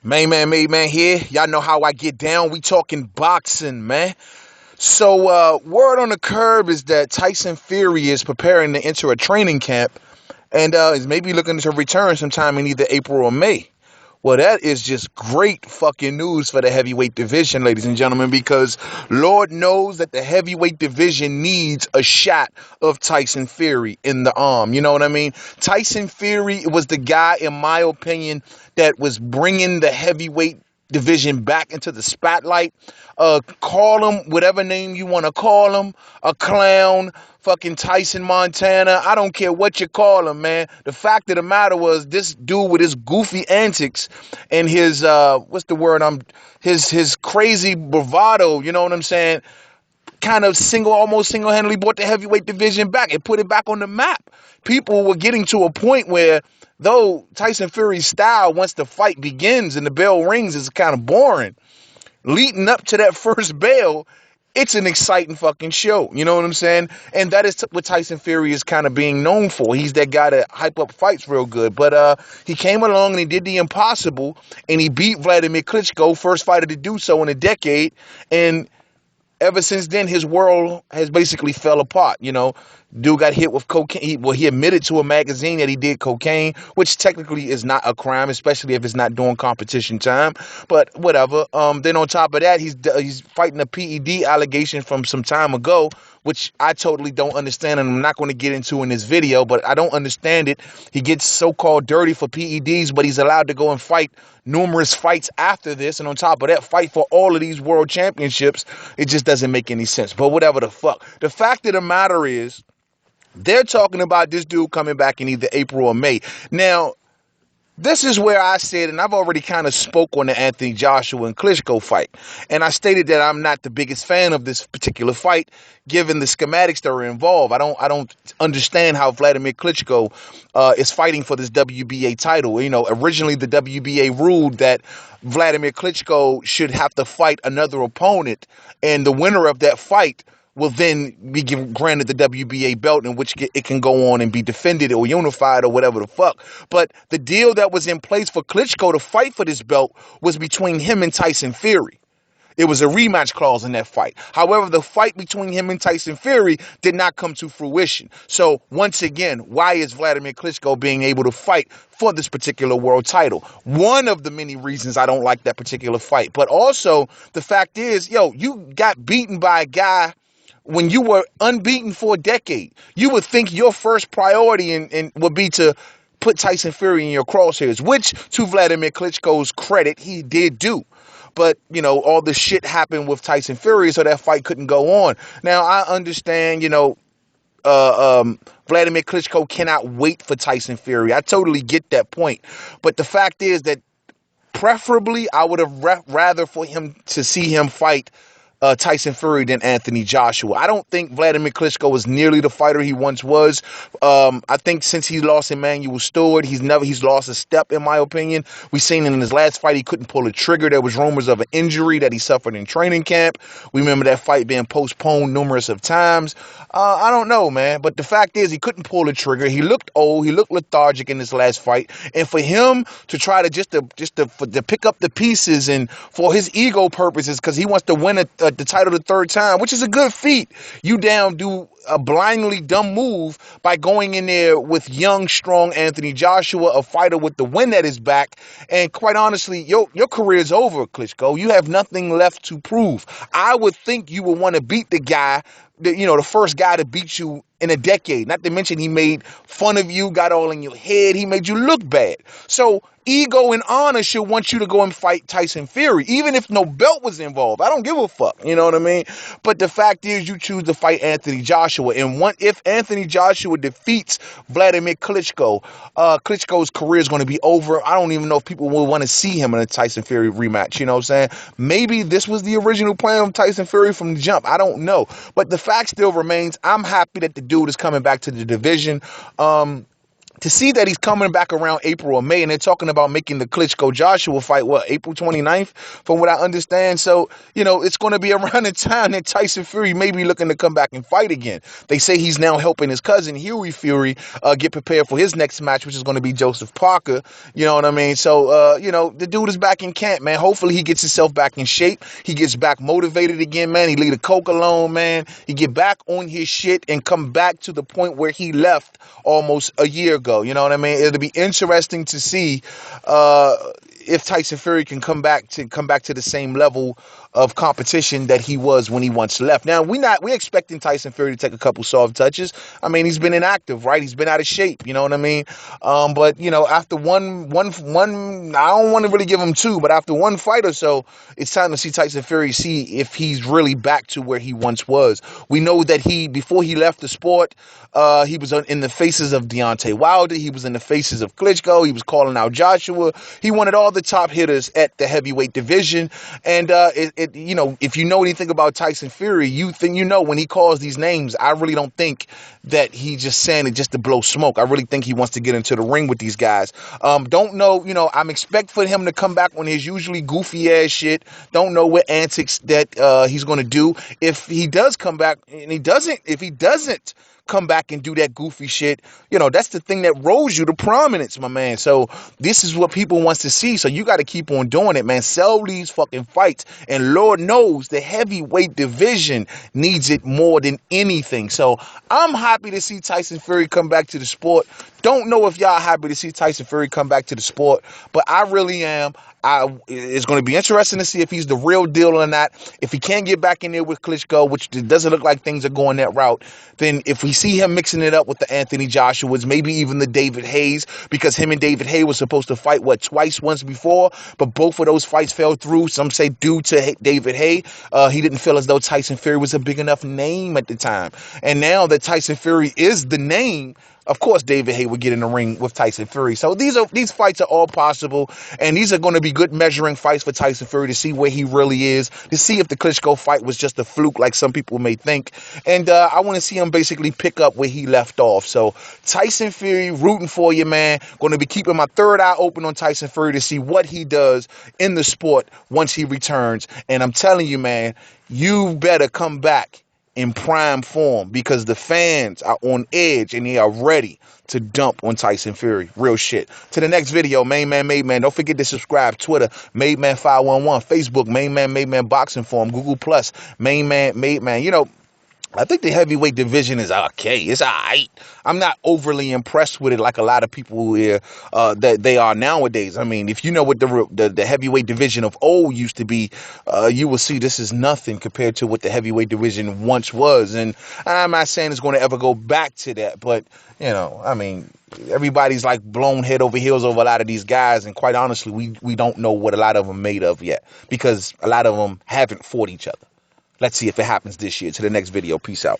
Man here. Y'all know how I get down. We talking boxing, man. So, word on the curb is that Tyson Fury is preparing to enter a training camp and is maybe looking to return sometime in either April or May. Well, that is just great fucking news for the heavyweight division, ladies and gentlemen, because Lord knows that the heavyweight division needs a shot of Tyson Fury in the arm. You know what I mean? Tyson Fury was the guy, in my opinion, that was bringing the heavyweight division back into the spotlight. Call him whatever name you want to call him, a clown, fucking Tyson Montana. I don't care what you call him, man. The fact of the matter was, this dude with his goofy antics and his what's the word? His crazy bravado. You know what I'm saying? Kind of almost single-handedly brought the heavyweight division back. It put it back on the map. People were getting to a point where, though Tyson Fury's style, once the fight begins and the bell rings, is kind of boring. Leading up to that first bell, it's an exciting fucking show. You know what I'm saying? And that is what Tyson Fury is kind of being known for. He's that guy that hype up fights real good. But he came along and he did the impossible, and he beat Vladimir Klitschko, first fighter to do so in a decade. And ever since then, his world has basically fell apart. Dude got hit with cocaine. He admitted to a magazine that he did cocaine, which technically is not a crime, especially if it's not during competition time. But whatever. Then on top of that, he's fighting a PED allegation from some time ago, which I totally don't understand, and I'm not going to get into in this video, but I don't understand it. He gets so-called dirty for PEDs, but he's allowed to go and fight numerous fights after this, and on top of that, fight for all of these world championships. It just doesn't make any sense. But whatever the fuck. The fact of the matter is, they're talking about this dude coming back in either April or May. Now, this is where I said, and I've already kind of spoke on the Anthony Joshua and Klitschko fight, and I stated that I'm not the biggest fan of this particular fight, given the schematics that are involved. I don't understand how Vladimir Klitschko is fighting for this WBA title. Originally the WBA ruled that Vladimir Klitschko should have to fight another opponent, and the winner of that fight will then be granted the WBA belt, in which it can go on and be defended or unified or whatever the fuck. But the deal that was in place for Klitschko to fight for this belt was between him and Tyson Fury. It was a rematch clause in that fight. However, the fight between him and Tyson Fury did not come to fruition. So once again, why is Vladimir Klitschko being able to fight for this particular world title? One of the many reasons I don't like that particular fight. But also, the fact is, you got beaten by a guy when you were unbeaten for a decade. You would think your first priority and would be to put Tyson Fury in your crosshairs, which, to Vladimir Klitschko's credit, he did do. But, all the shit happened with Tyson Fury, so that fight couldn't go on. Now, I understand, Vladimir Klitschko cannot wait for Tyson Fury. I totally get that point. But the fact is that preferably, I would have rather for him to see him fight Tyson Fury than Anthony Joshua. I don't think Vladimir Klitschko was nearly the fighter he once was. I think since he lost Emmanuel Stewart, he's lost a step, in my opinion. We've seen in his last fight he couldn't pull a trigger. There was rumors of an injury that he suffered in training camp. We remember that fight being postponed numerous of times. I don't know, man. But the fact is, he couldn't pull a trigger. He looked old. He looked lethargic in this last fight. And for him to try to just to pick up the pieces, and for his ego purposes, because he wants to win the title the third time, which is a good feat, you do a blindly dumb move by going in there with young, strong Anthony Joshua, a fighter with the wind at his back. And quite honestly, your career is over, Klitschko. You have nothing left to prove. I would think you would want to beat the guy, the first guy to beat you in a decade. Not to mention he made fun of you, got all in your head. He made you look bad. So ego and honor should want you to go and fight Tyson Fury, even if no belt was involved. I don't give a fuck. You know what I mean? But the fact is, you choose to fight Anthony Joshua. And if Anthony Joshua defeats Vladimir Klitschko, Klitschko's career is going to be over. I don't even know if people will want to see him in a Tyson Fury rematch. You know what I'm saying? Maybe this was the original plan of Tyson Fury from the jump. I don't know. But the fact still remains, I'm happy that the dude is coming back to the division. to see that he's coming back around April or May, and they're talking about making the Klitschko Joshua fight, what, April 29th, from what I understand. So, it's going to be around the time that Tyson Fury may be looking to come back and fight again. They say he's now helping his cousin, Huey Fury, get prepared for his next match, which is going to be Joseph Parker. You know what I mean? So, the dude is back in camp, man. Hopefully he gets himself back in shape. He gets back motivated again, man. He leave the coke alone, man. He get back on his shit and come back to the point where he left almost a year ago. You know what I mean? It'll be interesting to see if Tyson Fury can come back to the same level of competition that he was when he once left. Now we're expecting Tyson Fury to take a couple soft touches. I mean, he's been inactive, right? He's been out of shape. You know what I mean? But after one, I don't want to really give him two, but after one fight or so, it's time to see Tyson Fury, see if he's really back to where he once was. We know that before he left the sport, he was in the faces of Deontay Wilder. He was in the faces of Klitschko. He was calling out Joshua. He wanted all the top hitters at the heavyweight division. And if you know anything about Tyson Fury, when he calls these names, I really don't think that he's just saying it just to blow smoke. I really think he wants to get into the ring with these guys. Don't know, I'm expect for him to come back on his usually goofy ass shit. Don't know what antics that he's going to do. If he does come back, and if he doesn't come back and do that goofy shit, that's the thing that rose you to prominence, my man. So this is what people wants to see. So you got to keep on doing it, man. Sell these fucking fights. And Lord knows the heavyweight division needs it more than anything. So I'm happy to see Tyson Fury come back to the sport. Don't know if y'all happy to see Tyson Fury come back to the sport, but I really am. It's going to be interesting to see if he's the real deal or not. If he can't get back in there with Klitschko, which it doesn't look like things are going that route, then if we see him mixing it up with the Anthony Joshuas, maybe even the David Hayes, because him and David Hayes were supposed to fight, twice once before, but both of those fights fell through. Some say due to David Hayes. He didn't feel as though Tyson Fury was a big enough name at the time. And now that Tyson Fury is the name, of course, David Hayes would get in the ring with Tyson Fury. So these fights are all possible, and these are going to be good measuring fights for Tyson Fury to see where he really is, to see if the Klitschko fight was just a fluke like some people may think. And I want to see him basically pick up where he left off. So Tyson Fury, rooting for you, man. Going to be keeping my third eye open on Tyson Fury to see what he does in the sport once he returns. And I'm telling you, man, you better come back in prime form, because the fans are on edge and they are ready to dump on Tyson Fury. Real shit. To the next video, Main Man Made Man. Don't forget to subscribe. Twitter, Made Man 511. Facebook, Main Man Made Man Boxing Forum. Google Plus, Main Man Made Man. I think the heavyweight division is okay. It's all right. I'm not overly impressed with it like a lot of people here that they are nowadays. I mean, if you know what the heavyweight division of old used to be, you will see this is nothing compared to what the heavyweight division once was. And I'm not saying it's going to ever go back to that, but, I mean, everybody's like blown head over heels over a lot of these guys. And quite honestly, we don't know what a lot of them made of yet, because a lot of them haven't fought each other. Let's see if it happens this year. To the next video. Peace out.